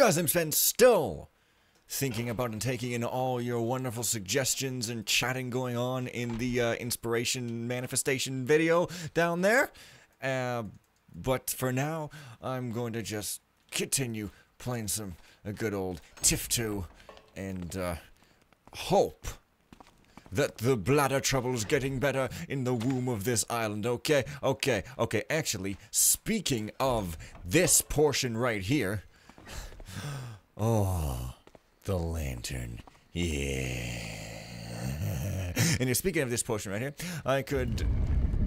because I'm still thinking about and taking in all your wonderful suggestions and chatting going on in the inspiration manifestation video down there. But for now, I'm going to just continue playing a good old Tifto and hope that the bladder trouble's getting better in the womb of this island, okay? Okay, actually, speaking of this portion right here, oh, the lantern, yeah. And speaking of this portion right here, I could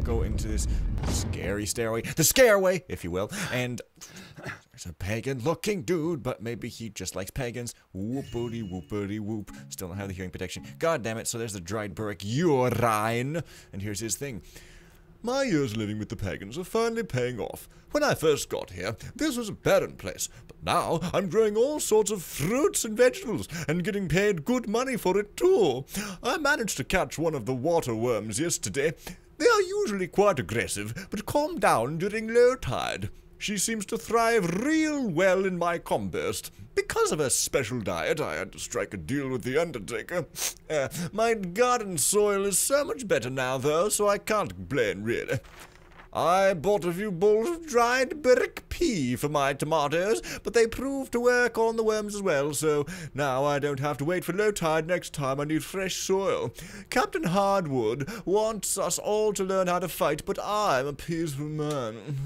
go into this scary stairway, the scareway, if you will, and there's a pagan-looking dude, but maybe he just likes pagans. Whoopity whoopity whoop. Still don't have the hearing protection. God damn it! So there's the dried burrick urine, and here's his thing. My years living with the pagans are finally paying off. When I first got here, this was a barren place, but now I'm growing all sorts of fruits and vegetables, and getting paid good money for it too. I managed to catch one of the water worms yesterday. They are usually quite aggressive, but calm down during low tide. She seems to thrive real well in my compost. Because of her special diet, I had to strike a deal with the undertaker. My garden soil is so much better now, though, so I can't complain, really. I bought a few bowls of dried brick pea for my tomatoes, but they proved to work on the worms as well, so now I don't have to wait for low tide next time I need fresh soil. Captain Hardwood wants us all to learn how to fight, but I'm a peaceful man.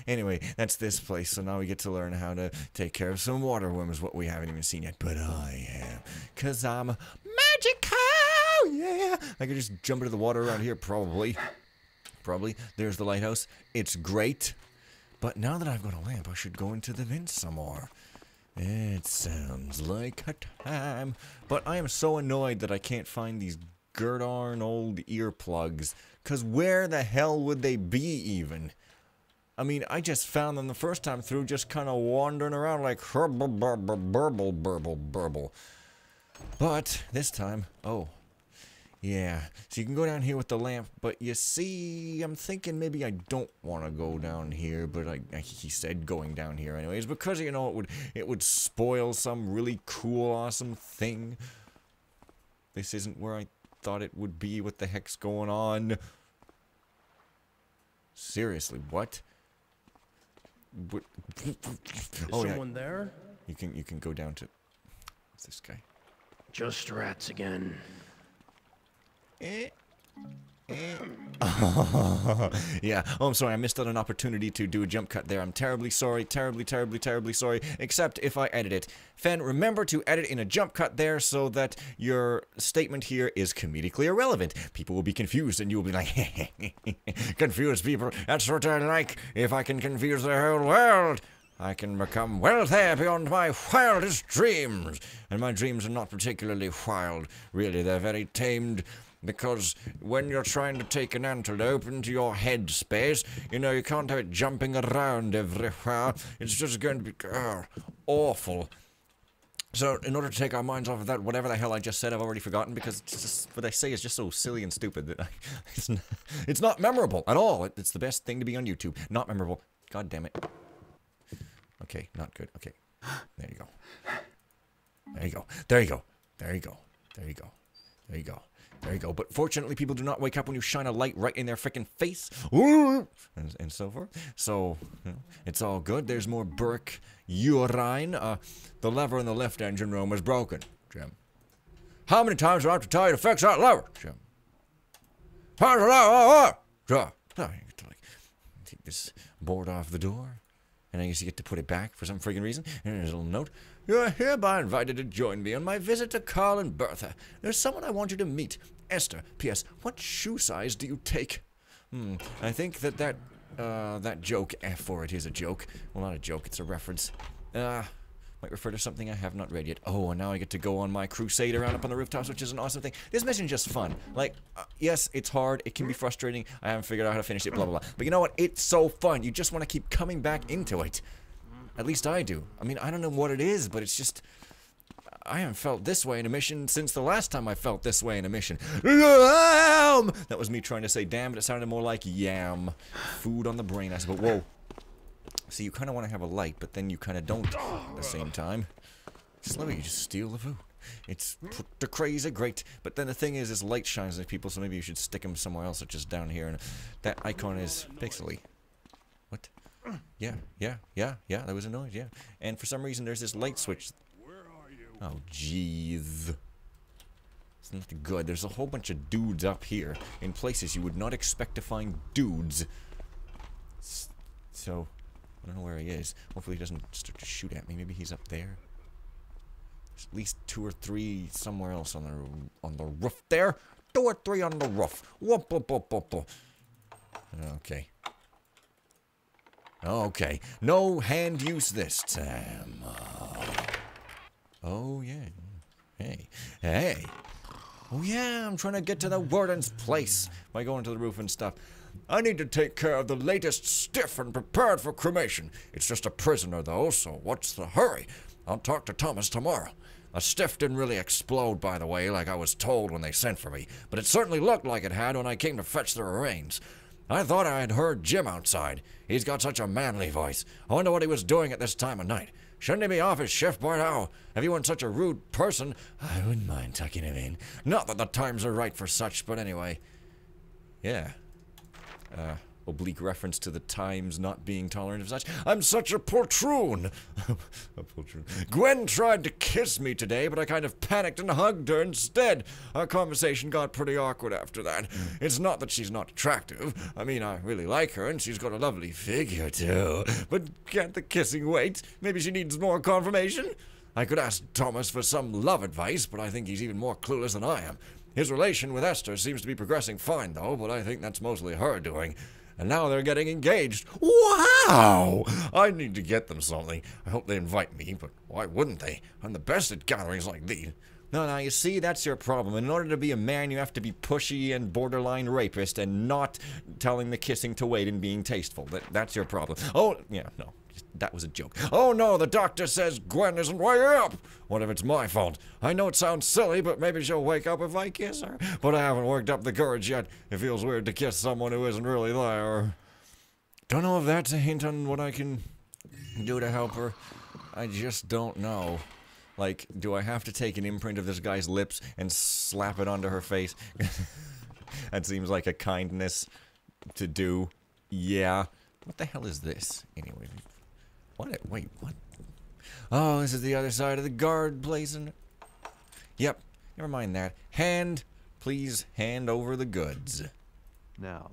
Anyway, that's this place, so now we get to learn how to take care of some water worms, what we haven't even seen yet, but I am, 'cause I'm magical, yeah. I could just jump into the water around here, probably. There's the lighthouse. It's great. But now that I've got a lamp, I should go into the vents some more. It sounds like a time. But I am so annoyed that I can't find these darn old earplugs. 'Cause where the hell would they be even? I mean, I just found them the first time through, just kind of wandering around like burble. But this time, oh, yeah. So you can go down here with the lamp, but you see, I'm thinking maybe I don't want to go down here, but he said going down here anyways, because, you know, it would spoil some really cool, awesome thing. This isn't where I thought it would be. What the heck's going on? Seriously, what? Is someone there? You can go down to... What's this guy? Just rats again. Yeah. Oh, I'm sorry. I missed out an opportunity to do a jump cut there. I'm terribly sorry. Terribly sorry. Except if I edit it. Fen, remember to edit in a jump cut there so that your statement here is comedically irrelevant. People will be confused and you'll be like, confused people. That's what I like. If I can confuse the whole world, I can become wealthy beyond my wildest dreams. And my dreams are not particularly wild. Really, they're very tamed. Because when you're trying to take an antelope into your head space, you know, you can't have it jumping around everywhere. It's just going to be awful. So, in order to take our minds off of that, whatever the hell I just said, I've already forgotten, because it's just, what I say is just so silly and stupid that it's not memorable at all. It's the best thing to be on YouTube. Not memorable. God damn it. Okay, not good. Okay. There you go. There you go. There you go. There you go. There you go. There you go. There you go. But fortunately, people do not wake up when you shine a light right in their freaking face. And so forth. So, you know, it's all good. There's more burrick urine. The lever in the lift engine room is broken, Jim. How many times do I have to tell you to fix that lever, Jim? How's the lever? Sure. So, you get to, like, take this board off the door. And I guess you get to put it back for some freaking reason. And there's a little note. You're hereby invited to join me on my visit to Carl and Bertha. There's someone I want you to meet. Esther. P.S. What shoe size do you take? I think that joke, for it is a joke. Well, not a joke, it's a reference. Might refer to something I have not read yet. Oh, and now I get to go on my crusade around up on the rooftops, which is an awesome thing. This mission's just fun. Like, yes, it's hard. It can be frustrating. I haven't figured out how to finish it, blah, blah, blah. But you know what? It's so fun. You just want to keep coming back into it. At least I do. I mean, I don't know what it is, but it's just... I haven't felt this way in a mission since the last time I felt this way in a mission. That was me trying to say damn, but it sounded more like yam. Food on the brain, I suppose. Whoa. So you kind of want to have a light, but then you kind of don't at the same time. Just let me just steal the food. It's the crazy great. But then the thing is, this light shines at people, so maybe you should stick them somewhere else, such as down here. And that icon is pixely. What? Yeah, there was a noise, yeah. And for some reason, there's this light switch. Where are you? Oh, jeez. It's not good. There's a whole bunch of dudes up here in places you would not expect to find dudes. So, I don't know where he is. Hopefully he doesn't start to shoot at me. Maybe he's up there. There's at least 2 or 3 somewhere else on the roof there. 2 or 3 on the roof. Whoop, whoop, whoop, whoop, whoop. Okay. Okay. No hand use this time. Oh, yeah. Hey. Hey. Oh, yeah, I'm trying to get to the warden's place by going to the roof and stuff. I need to take care of the latest stiff and prepared for cremation. It's just a prisoner, though, so what's the hurry? I'll talk to Thomas tomorrow. A stiff didn't really explode, by the way, like I was told when they sent for me, but it certainly looked like it had when I came to fetch the remains. I thought I had heard Jim outside. He's got such a manly voice. I wonder what he was doing at this time of night. Shouldn't he be off his shift by now? If he weren't such a rude person, I wouldn't mind tucking him in. Not that the times are right for such, but anyway. Yeah. Oblique reference to the times not being tolerant of such. I'm such a poltroon. A poltroon. Gwen tried to kiss me today, but I kind of panicked and hugged her instead. Our conversation got pretty awkward after that. It's not that she's not attractive. I mean, I really like her, and she's got a lovely figure, too. But can't the kissing wait? Maybe she needs more confirmation? I could ask Thomas for some love advice, but I think he's even more clueless than I am. His relation with Esther seems to be progressing fine, though, but I think that's mostly her doing. And now they're getting engaged. Wow! I need to get them something. I hope they invite me, but why wouldn't they? I'm the best at gatherings like these. No, you see, that's your problem. In order to be a man, you have to be pushy and borderline rapist and not telling the kissing to wait and being tasteful. That's your problem. Oh, yeah, no. That was a joke. Oh no, the doctor says Gwen isn't waking up! What if it's my fault? I know it sounds silly, but maybe she'll wake up if I kiss her. But I haven't worked up the courage yet. It feels weird to kiss someone who isn't really there. Don't know if that's a hint on what I can do to help her. I just don't know. Like, do I have to take an imprint of this guy's lips and slap it onto her face? That seems like a kindness to do. Yeah. What the hell is this? Anyway. Wait, what? Oh, this is the other side of the guard place, isn't it? Yep, never mind that. Please hand over the goods. Now,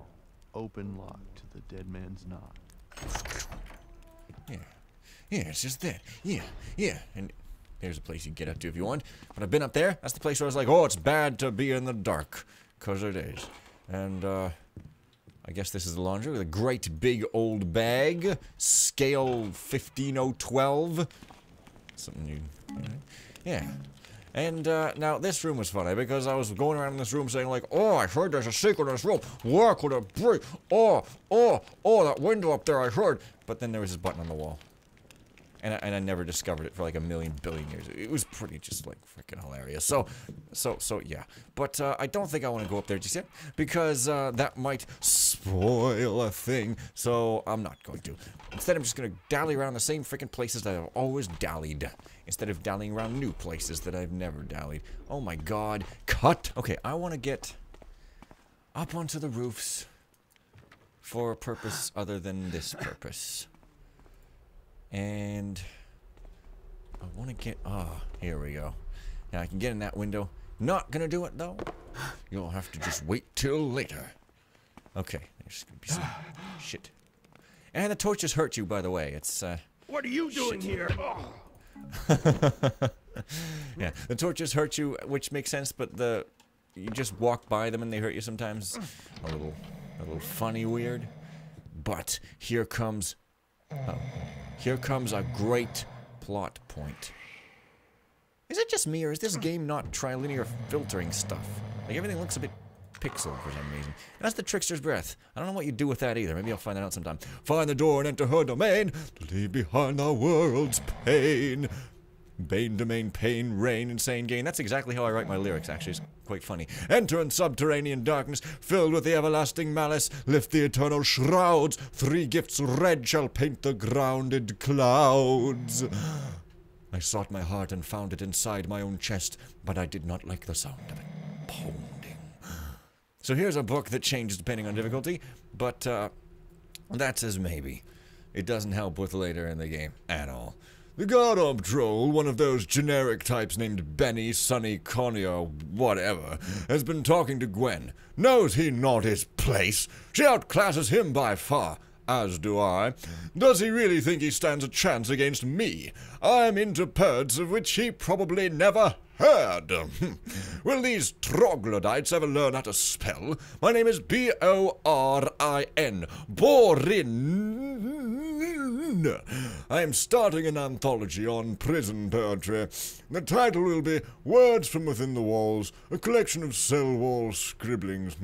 open lock to the dead man's knot. Yeah, it's just that. Yeah, and there's a place you can get up to if you want. But I've been up there. That's the place where I was like, oh, it's bad to be in the dark. 'Cause it is. And, I guess this is the laundry with a great big old bag. Scale 15012. Something new. Yeah. And, now this room was funny because I was going around in this room saying like, oh, I heard there's a secret in this room. Where could it be? Oh, that window up there I heard. But then there was this button on the wall. And I never discovered it for like a million billion years. It was pretty just like freaking hilarious. So yeah. But I don't think I want to go up there just yet because that might spoil a thing. So I'm not going to. Instead, I'm just going to dally around the same freaking places that I've always dallied. Instead of dallying around new places that I've never dallied. Oh my god. Cut! Okay, I want to get up onto the roofs for a purpose other than this purpose. And I want to get, here we go. Now I can get in that window. Not gonna do it though. You'll have to just wait till later. Okay, there's gonna be some shit. And the torches hurt you, by the way. It's, What are you doing here? yeah, the torches hurt you, which makes sense, but you just walk by them and they hurt you sometimes. A little funny weird. But here comes a great plot point. Is it just me, or is this game not trilinear filtering stuff? Like, everything looks a bit pixel for some reason. That's the trickster's breath. I don't know what you do with that either. Maybe I'll find that out sometime. Find the door and enter her domain to leave behind the world's pain. Bane, domain, pain, rain, insane gain. That's exactly how I write my lyrics, actually. It's quite funny. Enter in subterranean darkness, filled with the everlasting malice. Lift the eternal shrouds. 3 gifts red shall paint the grounded clouds. I sought my heart and found it inside my own chest, but I did not like the sound of it pounding. So here's a book that changes depending on difficulty, but that's as maybe. It doesn't help with later in the game at all. The god-ob troll, one of those generic types named Benny, Sonny, Connie, or whatever, has been talking to Gwen. Knows he not his place? She outclasses him by far, as do I. Does he really think he stands a chance against me? I'm into birds of which he probably never heard. Will these troglodytes ever learn how to spell? My name is B-O-R-I-N. Borin. I am starting an anthology on prison poetry. The title will be Words from Within the Walls, a collection of cell wall scribblings.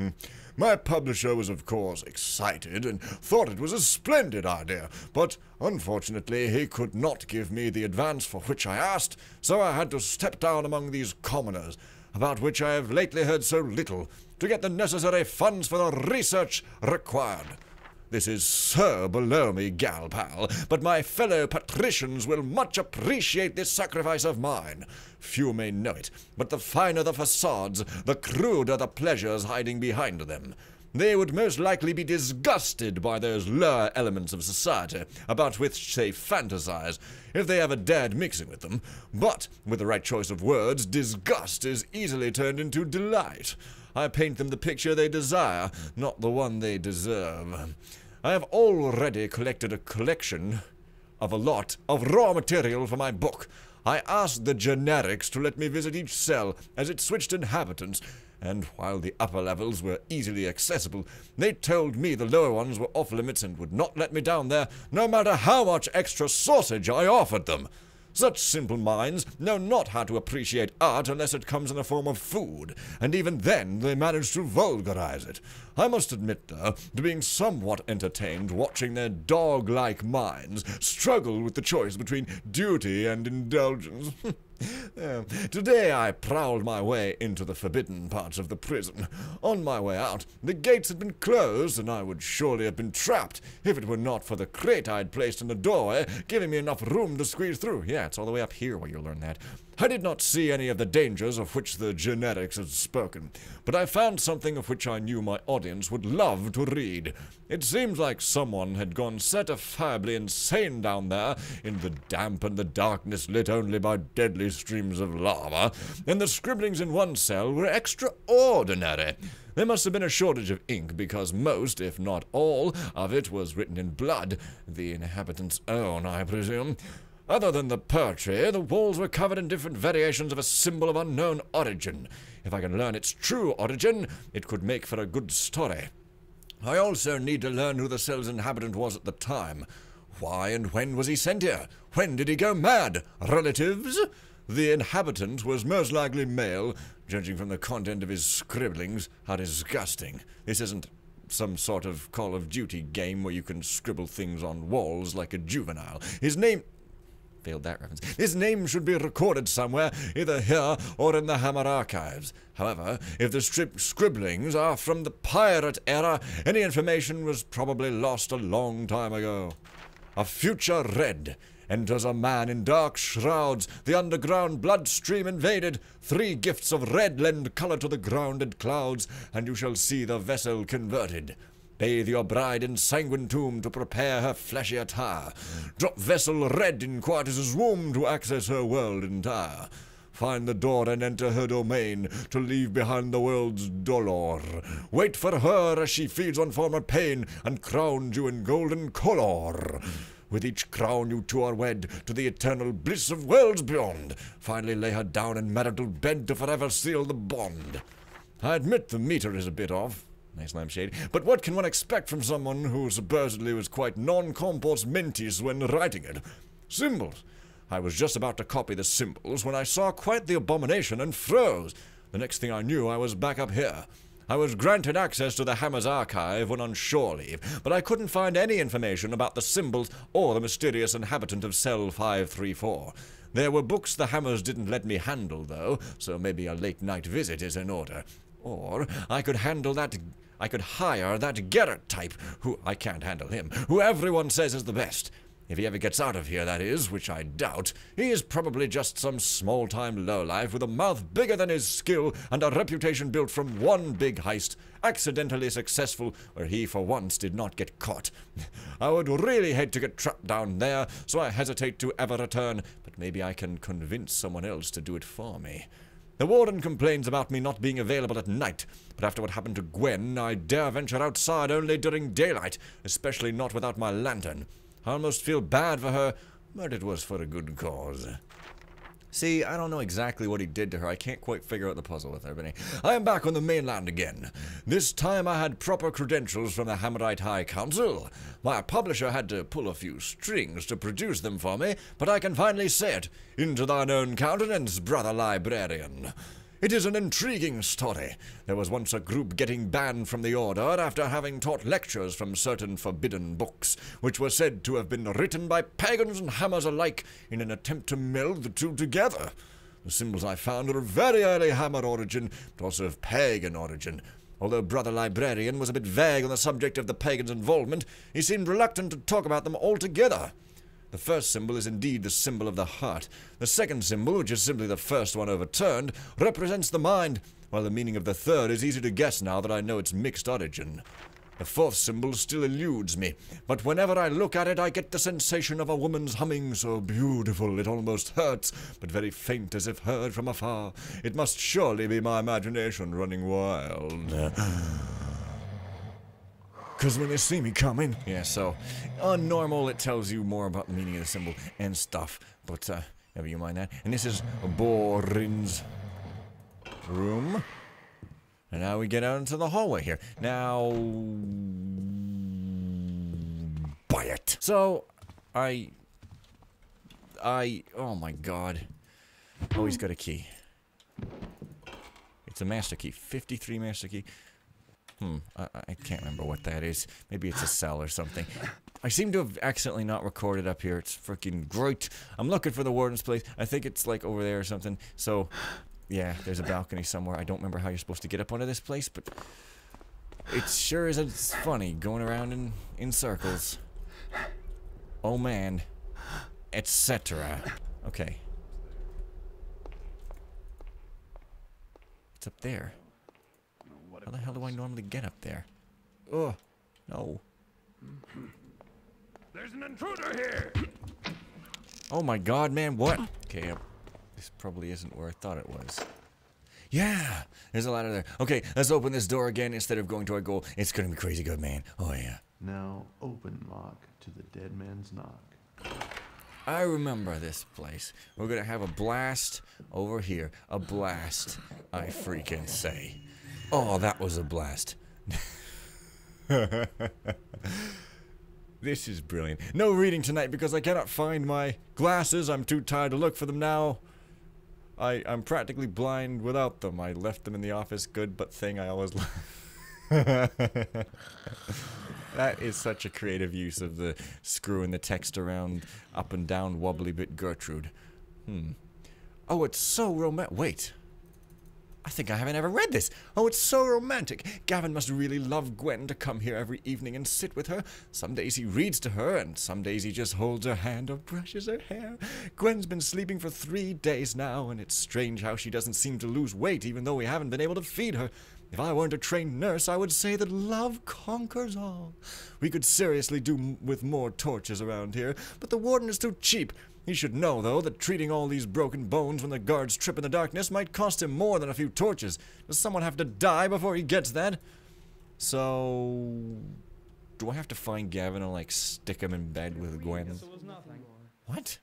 My publisher was, of course, excited and thought it was a splendid idea, but unfortunately he could not give me the advance for which I asked, so I had to step down among these commoners, about which I have lately heard so little, to get the necessary funds for the research required. This is so below me, gal pal, but my fellow patricians will much appreciate this sacrifice of mine. Few may know it, but the finer the facades, the cruder the pleasures hiding behind them. They would most likely be disgusted by those lower elements of society about which they fantasize, if they ever dared mixing with them. But, with the right choice of words, disgust is easily turned into delight. I paint them the picture they desire, not the one they deserve. I have already collected a collection of a lot of raw material for my book. I asked the generics to let me visit each cell as it switched inhabitants, and while the upper levels were easily accessible, they told me the lower ones were off limits and would not let me down there, no matter how much extra sausage I offered them. Such simple minds know not how to appreciate art unless it comes in the form of food, and even then they manage to vulgarize it. I must admit, though, to being somewhat entertained watching their dog-like minds struggle with the choice between duty and indulgence. Today I prowled my way into the forbidden parts of the prison. On my way out, the gates had been closed, and I would surely have been trapped if it were not for the crate I'd placed in the doorway, giving me enough room to squeeze through. Yeah, it's all the way up here where you'll learn that. I did not see any of the dangers of which the generics had spoken, but I found something of which I knew my audience would love to read. It seemed like someone had gone certifiably insane down there, in the damp and the darkness lit only by deadly streams of lava, and the scribblings in one cell were extraordinary. There must have been a shortage of ink, because most, if not all, of it was written in blood, the inhabitants' own, I presume. Other than the poetry, the walls were covered in different variations of a symbol of unknown origin. If I can learn its true origin, it could make for a good story. I also need to learn who the cell's inhabitant was at the time. Why and when was he sent here? When did he go mad? Relatives? The inhabitant was most likely male, judging from the content of his scribblings. How disgusting. This isn't some sort of Call of Duty game where you can scribble things on walls like a juvenile. His name... Failed that reference. His name should be recorded somewhere, either here or in the Hammer archives. However, if the scribblings are from the pirate era, any information was probably lost a long time ago. A future red. Enters a man in dark shrouds, the underground bloodstream invaded. 3 gifts of red lend color to the grounded clouds, and you shall see the vessel converted. Bathe your bride in sanguine tomb to prepare her fleshy attire. Drop vessel red in Quartus' womb to access her world entire. Find the door and enter her domain to leave behind the world's dolor. Wait for her as she feeds on former pain and crowns you in golden color. With each crown you two are wed to the eternal bliss of worlds beyond. Finally lay her down in marital bed to forever seal the bond. I admit the meter is a bit off. Nice lampshade. But what can one expect from someone who supposedly was quite non-compos mentis when writing it? Symbols. I was just about to copy the symbols when I saw quite the abomination and froze. The next thing I knew, I was back up here. I was granted access to the Hammer's archive when on shore leave, but I couldn't find any information about the symbols or the mysterious inhabitant of Cell 534. There were books the Hammers didn't let me handle, though, so maybe a late-night visit is in order. Or I could hire that Garrett type, who I can't handle him, who everyone says is the best. If he ever gets out of here, that is, which I doubt. He is probably just some small-time lowlife with a mouth bigger than his skill and a reputation built from one big heist, accidentally successful, where he for once did not get caught. I would really hate to get trapped down there, so I hesitate to ever return, but maybe I can convince someone else to do it for me. The warden complains about me not being available at night, but after what happened to Gwen, I dare venture outside only during daylight, especially not without my lantern. I almost feel bad for her, but it was for a good cause. See, I don't know exactly what he did to her. I can't quite figure out the puzzle with her, but I am back on the mainland again. This time I had proper credentials from the Hammerite High Council. My publisher had to pull a few strings to produce them for me, but I can finally say it. Into thine own countenance, brother librarian. It is an intriguing story. There was once a group getting banned from the Order after having taught lectures from certain forbidden books, which were said to have been written by pagans and hammers alike in an attempt to meld the two together. The symbols I found are of very early hammer origin, but also of pagan origin. Although Brother Librarian was a bit vague on the subject of the pagans' involvement, he seemed reluctant to talk about them altogether. The first symbol is indeed the symbol of the heart. The second symbol, which is simply the first one overturned, represents the mind, while the meaning of the third is easy to guess now that I know its mixed origin. The fourth symbol still eludes me, but whenever I look at it I get the sensation of a woman's humming so beautiful it almost hurts, but very faint as if heard from afar. It must surely be my imagination running wild. Because when they see me coming. Yeah, so, on normal, it tells you more about the meaning of the symbol and stuff. But, never you mind that. And this is Borin's room. And now we get out into the hallway here. Now, buy it. So, oh my god. Oh, he's got a key. It's a master key. 53 master key. I can't remember what that is. Maybe it's a cell or something. I seem to have accidentally not recorded up here. It's freaking great. I'm looking for the warden's place. I think it's like over there or something. So, yeah, there's a balcony somewhere. I don't remember how you're supposed to get up onto this place, but it sure is it's funny going around in circles. Oh man. Etc. Okay. It's up there. How the hell do I normally get up there? Oh, no. There's an intruder here! Oh my god, man, what? Okay, this probably isn't where I thought it was. Yeah, there's a ladder there. Okay, let's open this door again instead of going to our goal. It's gonna be crazy good, man. Oh yeah. Now open lock to the dead man's knock. I remember this place. We're gonna have a blast over here. A blast, I freaking say. Oh, that was a blast. This is brilliant. No reading tonight because I cannot find my glasses. I'm too tired to look for them now. I'm practically blind without them. I left them in the office. Good, but thing I always That is such a creative use of the screwing the text around up and down wobbly bit Gertrude. Oh, it's so romantic. Wait. I think I haven't ever read this. Oh, it's so romantic. Gavin must really love Gwen to come here every evening and sit with her. Some days he reads to her, and some days he just holds her hand or brushes her hair. Gwen's been sleeping for 3 days now, and it's strange how she doesn't seem to lose weight even though we haven't been able to feed her. If I weren't a trained nurse, I would say that love conquers all. We could seriously do with more torches around here, but the warden is too cheap. He should know, though, that treating all these broken bones when the guards trip in the darkness might cost him more than a few torches. Does someone have to die before he gets that? So... do I have to find Gavin and, like, stick him in bed with Gwen? What?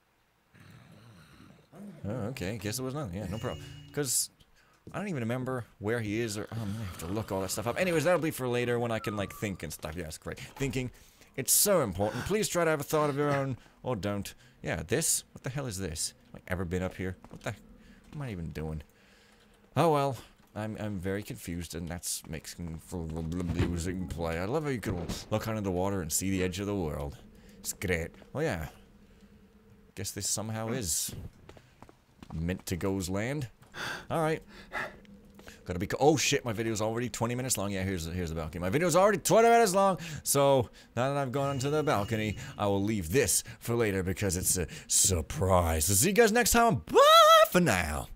Oh, okay, guess it was nothing. Yeah, no problem. Because I don't even remember where he is, or... oh, I'm gonna have to look all that stuff up. Anyways, that'll be for later when I can, like, think and stuff. Yeah, that's great. Thinking. It's so important. Please try to have a thought of your own, or don't. Yeah, this? What the hell is this? Have I ever been up here? What am I even doing? Oh well. I'm very confused, and that's making for amusing play. I love how you can look under the water and see the edge of the world. It's great. Oh yeah. Guess this somehow is meant to go's land. All right. Gotta be. Oh shit! My video's already 20 minutes long. Yeah, here's the balcony. My video's already 20 minutes long. So now that I've gone onto the balcony, I will leave this for later because it's a surprise. So see you guys next time. Bye for now.